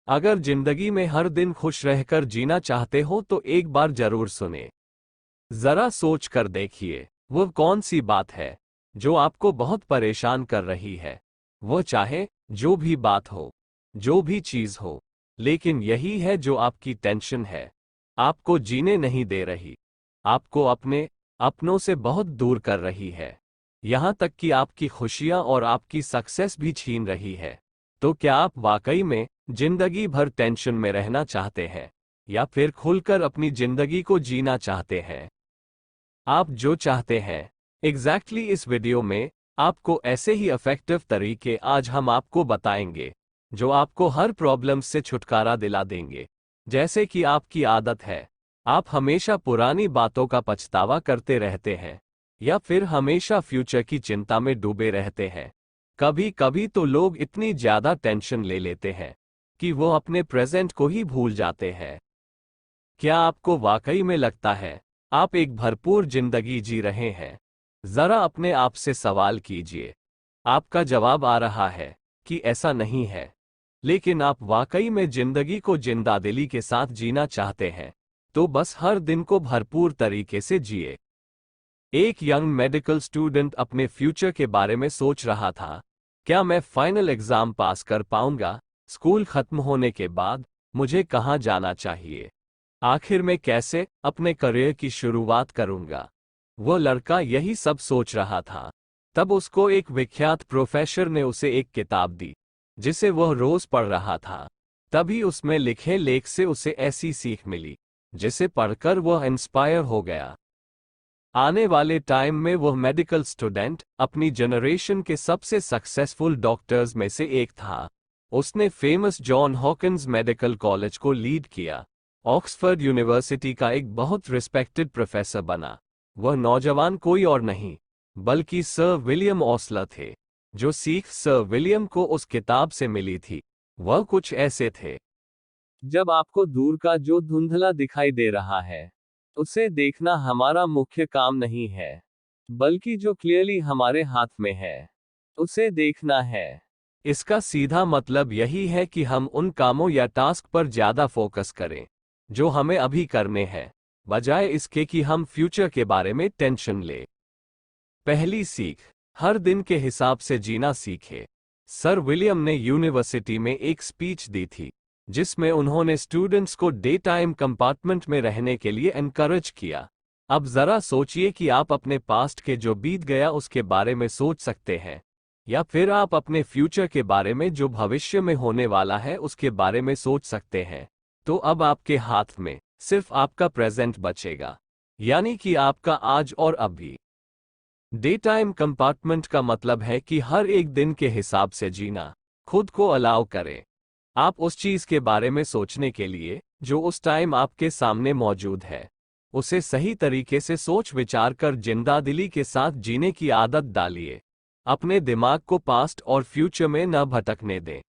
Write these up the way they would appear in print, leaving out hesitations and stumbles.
अगर जिंदगी में हर दिन खुश रहकर जीना चाहते हो तो एक बार जरूर सुने। जरा सोच कर देखिए, वो कौन सी बात है जो आपको बहुत परेशान कर रही है। वो चाहे जो भी बात हो, जो भी चीज हो, लेकिन यही है जो आपकी टेंशन है, आपको जीने नहीं दे रही, आपको अपने अपनों से बहुत दूर कर रही है, यहां तक कि आपकी खुशियां और आपकी सक्सेस भी छीन रही है। तो क्या आप वाकई में जिंदगी भर टेंशन में रहना चाहते हैं, या फिर खुलकर अपनी जिंदगी को जीना चाहते हैं? आप जो चाहते हैं एग्जैक्टली इस वीडियो में आपको ऐसे ही इफेक्टिव तरीके आज हम आपको बताएंगे जो आपको हर प्रॉब्लम से छुटकारा दिला देंगे। जैसे कि आपकी आदत है, आप हमेशा पुरानी बातों का पछतावा करते रहते हैं, या फिर हमेशा फ्यूचर की चिंता में डूबे रहते हैं। कभी कभी तो लोग इतनी ज्यादा टेंशन ले लेते हैं कि वो अपने प्रेजेंट को ही भूल जाते हैं। क्या आपको वाकई में लगता है आप एक भरपूर जिंदगी जी रहे हैं? जरा अपने आप से सवाल कीजिए। आपका जवाब आ रहा है कि ऐसा नहीं है। लेकिन आप वाकई में जिंदगी को जिंदादिली के साथ जीना चाहते हैं, तो बस हर दिन को भरपूर तरीके से जिए। एक यंग मेडिकल स्टूडेंट अपने फ्यूचर के बारे में सोच रहा था। क्या मैं फाइनल एग्जाम पास कर पाऊंगा? स्कूल खत्म होने के बाद मुझे कहाँ जाना चाहिए? आखिर में कैसे अपने करियर की शुरुआत करूंगा? वो लड़का यही सब सोच रहा था। तब उसको एक विख्यात प्रोफेसर ने उसे एक किताब दी जिसे वह रोज पढ़ रहा था। तभी उसमें लिखे लेख से उसे ऐसी सीख मिली जिसे पढ़कर वह इंस्पायर हो गया। आने वाले टाइम में वह मेडिकल स्टूडेंट अपनी जनरेशन के सबसे सक्सेसफुल डॉक्टर्स में से एक था। उसने famous John Hawkins medical college को लीड किया, ऑक्सफोर्ड यूनिवर्सिटी का एक बहुत रिस्पेक्टेड प्रोफेसर बना। वह नौजवान कोई और नहीं बल्कि सर विलियम ओस्लर थे। जो सीख सर विलियम को उस किताब से मिली थी वह कुछ ऐसे थे। जब आपको दूर का जो धुंधला दिखाई दे रहा है, उसे देखना हमारा मुख्य काम नहीं है, बल्कि जो क्लियरली हमारे हाथ में है, उसे देखना है। इसका सीधा मतलब यही है कि हम उन कामों या टास्क पर ज्यादा फोकस करें जो हमें अभी करने हैं, बजाय इसके कि हम फ्यूचर के बारे में टेंशन ले। पहली सीख, हर दिन के हिसाब से जीना सीखे। सर विलियम ने यूनिवर्सिटी में एक स्पीच दी थी जिसमें उन्होंने स्टूडेंट्स को डे टाइम कंपार्टमेंट में रहने के लिए एनकरेज किया। अब जरा सोचिए कि आप अपने पास्ट के जो बीत गया उसके बारे में सोच सकते हैं, या फिर आप अपने फ्यूचर के बारे में जो भविष्य में होने वाला है उसके बारे में सोच सकते हैं। तो अब आपके हाथ में सिर्फ आपका प्रेजेंट बचेगा, यानी कि आपका आज और अभी। डे टाइम कंपार्टमेंट का मतलब है कि हर एक दिन के हिसाब से जीना। खुद को अलाउ करें आप उस चीज के बारे में सोचने के लिए जो उस टाइम आपके सामने मौजूद है। उसे सही तरीके से सोच विचार कर जिंदादिली के साथ जीने की आदत डालिए। अपने दिमाग को पास्ट और फ्यूचर में न भटकने दें।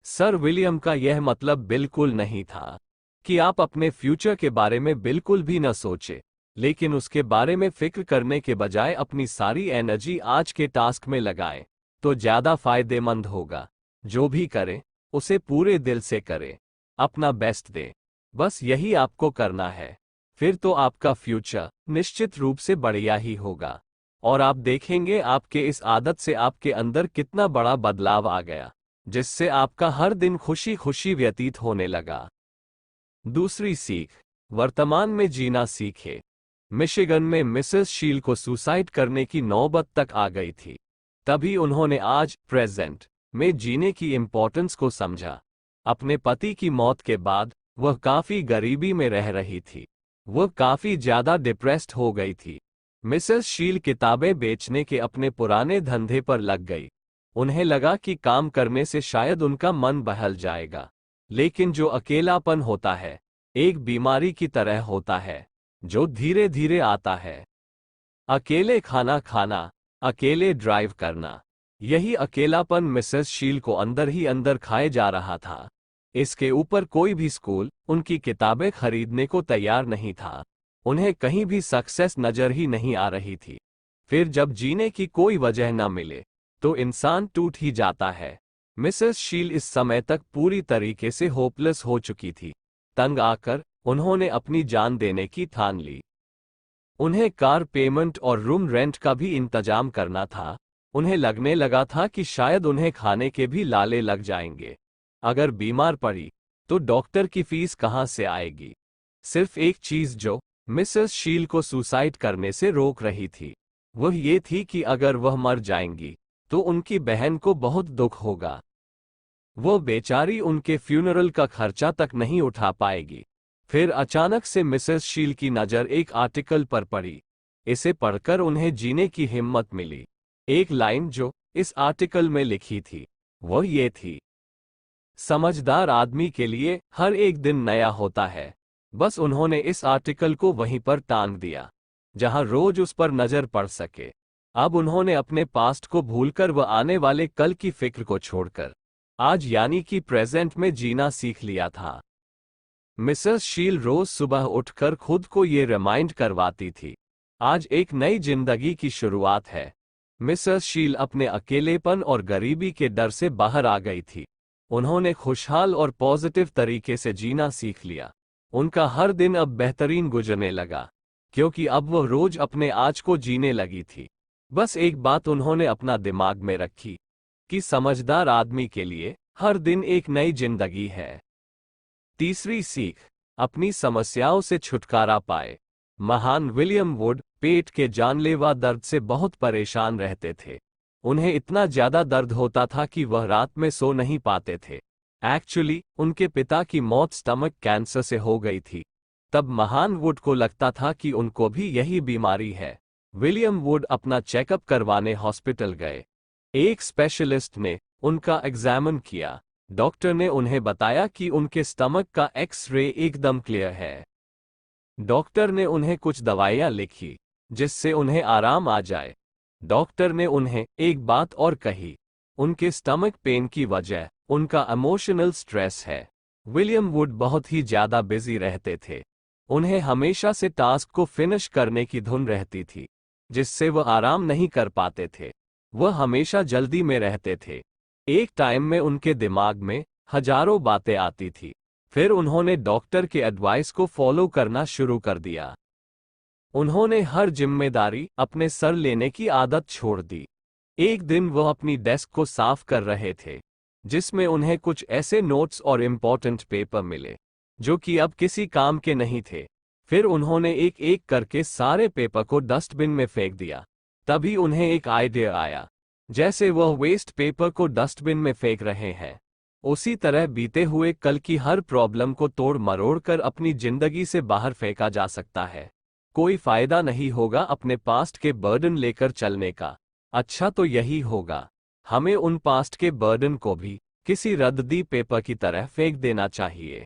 सर विलियम का यह मतलब बिल्कुल नहीं था कि आप अपने फ्यूचर के बारे में बिल्कुल भी न सोचें, लेकिन उसके बारे में फिक्र करने के बजाय अपनी सारी एनर्जी आज के टास्क में लगाएं, तो ज्यादा फायदेमंद होगा। जो भी करें उसे पूरे दिल से करें, अपना बेस्ट दें। बस यही आपको करना है। फिर तो आपका फ्यूचर निश्चित रूप से बढ़िया ही होगा, और आप देखेंगे आपके इस आदत से आपके अंदर कितना बड़ा बदलाव आ गया, जिससे आपका हर दिन खुशी खुशी व्यतीत होने लगा। दूसरी सीख, वर्तमान में जीना सीखे। मिशिगन में मिसेस शील को सुसाइड करने की नौबत तक आ गई थी। तभी उन्होंने आज प्रेजेंट में जीने की इम्पोर्टेंस को समझा। अपने पति की मौत के बाद वह काफी गरीबी में रह रही थी। वह काफी ज्यादा डिप्रेस्ड हो गई थी। मिसेस शील किताबें बेचने के अपने पुराने धंधे पर लग गई। उन्हें लगा कि काम करने से शायद उनका मन बहल जाएगा, लेकिन जो अकेलापन होता है एक बीमारी की तरह होता है जो धीरे धीरे आता है। अकेले खाना खाना, अकेले ड्राइव करना, यही अकेलापन मिसेस शील को अंदर ही अंदर खाए जा रहा था। इसके ऊपर कोई भी स्कूल उनकी किताबें खरीदने को तैयार नहीं था। उन्हें कहीं भी सक्सेस नजर ही नहीं आ रही थी। फिर जब जीने की कोई वजह न मिले तो इंसान टूट ही जाता है। मिसेस शील इस समय तक पूरी तरीके से होपलेस हो चुकी थी। तंग आकर उन्होंने अपनी जान देने की ठान ली। उन्हें कार पेमेंट और रूम रेंट का भी इंतजाम करना था। उन्हें लगने लगा था कि शायद उन्हें खाने के भी लाले लग जाएंगे। अगर बीमार पड़ी तो डॉक्टर की फीस कहाँ से आएगी। सिर्फ एक चीज जो मिसेस शील को सुसाइड करने से रोक रही थी वह ये थी कि अगर वह मर जाएंगी तो उनकी बहन को बहुत दुख होगा। वो बेचारी उनके फ्यूनरल का खर्चा तक नहीं उठा पाएगी। फिर अचानक से मिसेस शील की नज़र एक आर्टिकल पर पड़ी। इसे पढ़कर उन्हें जीने की हिम्मत मिली। एक लाइन जो इस आर्टिकल में लिखी थी वह ये थी, समझदार आदमी के लिए हर एक दिन नया होता है। बस उन्होंने इस आर्टिकल को वहीं पर टांग दिया जहां रोज उस पर नजर पड़ सके। अब उन्होंने अपने पास्ट को भूलकर व आने वाले कल की फिक्र को छोड़कर आज यानी कि प्रेजेंट में जीना सीख लिया था। मिसेस शील रोज सुबह उठकर खुद को ये रिमाइंड करवाती थी, आज एक नई जिंदगी की शुरुआत है। मिसेस शील अपने अकेलेपन और गरीबी के डर से बाहर आ गई थी। उन्होंने खुशहाल और पॉजिटिव तरीके से जीना सीख लिया। उनका हर दिन अब बेहतरीन गुजरने लगा क्योंकि अब वह रोज अपने आज को जीने लगी थी। बस एक बात उन्होंने अपना दिमाग में रखी कि समझदार आदमी के लिए हर दिन एक नई जिंदगी है। तीसरी सीख, अपनी समस्याओं से छुटकारा पाए। महान विलियम वुड पेट के जानलेवा दर्द से बहुत परेशान रहते थे। उन्हें इतना ज्यादा दर्द होता था कि वह रात में सो नहीं पाते थे। एक्चुअली उनके पिता की मौत स्टमक कैंसर से हो गई थी। तब महान वुड को लगता था कि उनको भी यही बीमारी है। विलियम वुड अपना चेकअप करवाने हॉस्पिटल गए। एक स्पेशलिस्ट ने उनका एग्जामिन किया। डॉक्टर ने उन्हें बताया कि उनके स्टमक का एक्स-रे एकदम क्लियर है। डॉक्टर ने उन्हें कुछ दवाइयां लिखी जिससे उन्हें आराम आ जाए। डॉक्टर ने उन्हें एक बात और कही, उनके स्टमक पेन की वजह उनका इमोशनल स्ट्रेस है। विलियम वुड बहुत ही ज्यादा बिजी रहते थे। उन्हें हमेशा से टास्क को फिनिश करने की धुन रहती थी जिससे वह आराम नहीं कर पाते थे। वह हमेशा जल्दी में रहते थे। एक टाइम में उनके दिमाग में हजारों बातें आती थी। फिर उन्होंने डॉक्टर के एडवाइस को फॉलो करना शुरू कर दिया। उन्होंने हर जिम्मेदारी अपने सर लेने की आदत छोड़ दी। एक दिन वह अपनी डेस्क को साफ कर रहे थे जिसमें उन्हें कुछ ऐसे नोट्स और इम्पोर्टेंट पेपर मिले जो कि अब किसी काम के नहीं थे। फिर उन्होंने एक एक करके सारे पेपर को डस्टबिन में फेंक दिया। तभी उन्हें एक आइडिया आया, जैसे वह वेस्ट पेपर को डस्टबिन में फेंक रहे हैं उसी तरह बीते हुए कल की हर प्रॉब्लम को तोड़ मरोड़ कर अपनी जिंदगी से बाहर फेंका जा सकता है। कोई फायदा नहीं होगा अपने पास्ट के बर्डन लेकर चलने का। अच्छा तो यही होगा, हमें उन पास्ट के बर्डन को भी किसी रद्दी पेपर की तरह फेंक देना चाहिए।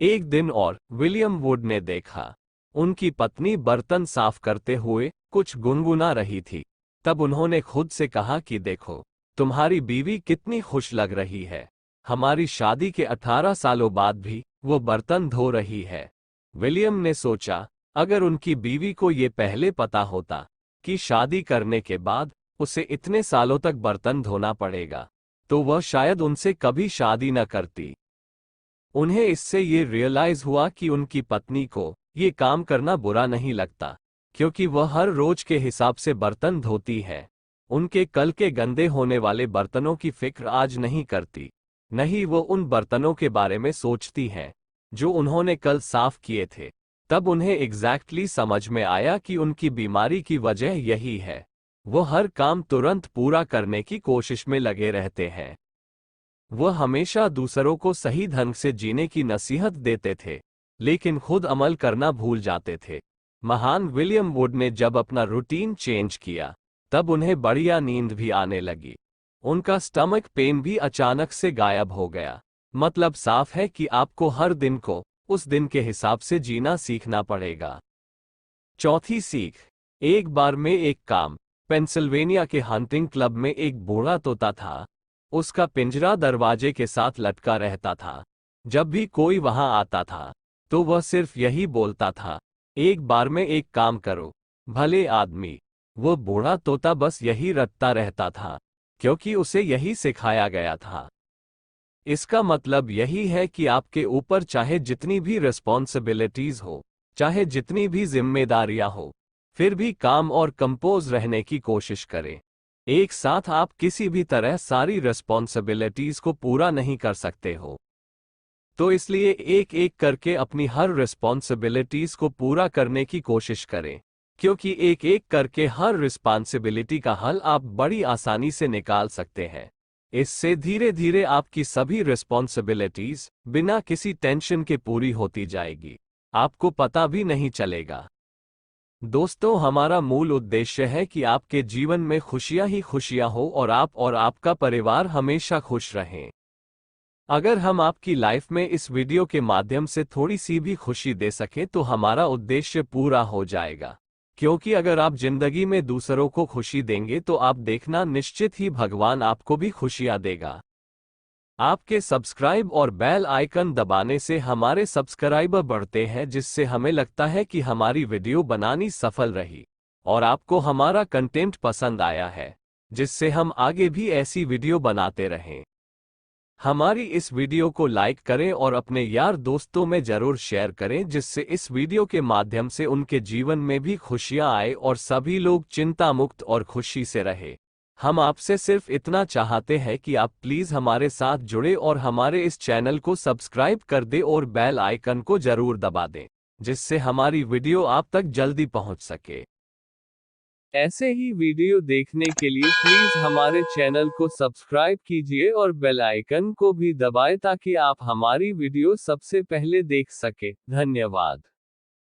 एक दिन और विलियम वुड ने देखा, उनकी पत्नी बर्तन साफ करते हुए कुछ गुनगुना रही थी। तब उन्होंने खुद से कहा कि देखो, तुम्हारी बीवी कितनी खुश लग रही है। हमारी शादी के 18 सालों बाद भी वो बर्तन धो रही है। विलियम ने सोचा, अगर उनकी बीवी को ये पहले पता होता कि शादी करने के बाद उसे इतने सालों तक बर्तन धोना पड़ेगा तो वह शायद उनसे कभी शादी न करती। उन्हें इससे ये रियलाइज हुआ कि उनकी पत्नी को ये काम करना बुरा नहीं लगता क्योंकि वह हर रोज के हिसाब से बर्तन धोती है। उनके कल के गंदे होने वाले बर्तनों की फिक्र आज नहीं करती, नहीं वो उन बर्तनों के बारे में सोचती हैं जो उन्होंने कल साफ किए थे। तब उन्हें एग्जैक्टली समझ में आया कि उनकी बीमारी की वजह यही है। वो हर काम तुरंत पूरा करने की कोशिश में लगे रहते हैं। वह हमेशा दूसरों को सही ढंग से जीने की नसीहत देते थे लेकिन खुद अमल करना भूल जाते थे। महान विलियम वुड ने जब अपना रूटीन चेंज किया तब उन्हें बढ़िया नींद भी आने लगी। उनका स्टमक पेन भी अचानक से गायब हो गया। मतलब साफ है कि आपको हर दिन को उस दिन के हिसाब से जीना सीखना पड़ेगा। चौथी सीख, एक बार में एक काम। पेंसिल्वेनिया के हंटिंग क्लब में एक बूढ़ा तोता था। उसका पिंजरा दरवाजे के साथ लटका रहता था। जब भी कोई वहां आता था तो वह सिर्फ यही बोलता था, एक बार में एक काम करो भले आदमी। वो बूढ़ा तोता बस यही रटता रहता था। क्योंकि उसे यही सिखाया गया था। इसका मतलब यही है कि आपके ऊपर चाहे जितनी भी रिस्पॉन्सिबिलिटीज हो, चाहे जितनी भी जिम्मेदारियां हो, फिर भी काम और कंपोज रहने की कोशिश करें। एक साथ आप किसी भी तरह सारी रिस्पॉन्सिबिलिटीज को पूरा नहीं कर सकते हो। तो इसलिए एक एक करके अपनी हर रिस्पॉन्सिबिलिटीज को पूरा करने की कोशिश करें, क्योंकि एक एक करके हर रिस्पॉन्सिबिलिटी का हल आप बड़ी आसानी से निकाल सकते हैं। इससे धीरे धीरे आपकी सभी रिस्पॉन्सिबिलिटीज बिना किसी टेंशन के पूरी होती जाएगी, आपको पता भी नहीं चलेगा। दोस्तों, हमारा मूल उद्देश्य है कि आपके जीवन में खुशियां ही खुशियां हो और आप और आपका परिवार हमेशा खुश रहें। अगर हम आपकी लाइफ में इस वीडियो के माध्यम से थोड़ी सी भी खुशी दे सकें तो हमारा उद्देश्य पूरा हो जाएगा। क्योंकि अगर आप जिंदगी में दूसरों को खुशी देंगे तो आप देखना निश्चित ही भगवान आपको भी खुशियां देगा। आपके सब्सक्राइब और बेल आइकन दबाने से हमारे सब्सक्राइबर बढ़ते हैं, जिससे हमें लगता है कि हमारी वीडियो बनानी सफल रही और आपको हमारा कंटेंट पसंद आया है, जिससे हम आगे भी ऐसी वीडियो बनाते रहें। हमारी इस वीडियो को लाइक करें और अपने यार दोस्तों में जरूर शेयर करें, जिससे इस वीडियो के माध्यम से उनके जीवन में भी खुशियां आए और सभी लोग चिंता मुक्त और खुशी से रहे। हम आपसे सिर्फ इतना चाहते हैं कि आप प्लीज हमारे साथ जुड़े और हमारे इस चैनल को सब्सक्राइब कर दें और बेल आइकन को जरूर दबा दें, जिससे हमारी वीडियो आप तक जल्दी पहुंच सके। ऐसे ही वीडियो देखने के लिए प्लीज हमारे चैनल को सब्सक्राइब कीजिए और बेल आइकन को भी दबाएं ताकि आप हमारी वीडियो सबसे पहले देख सके। धन्यवाद।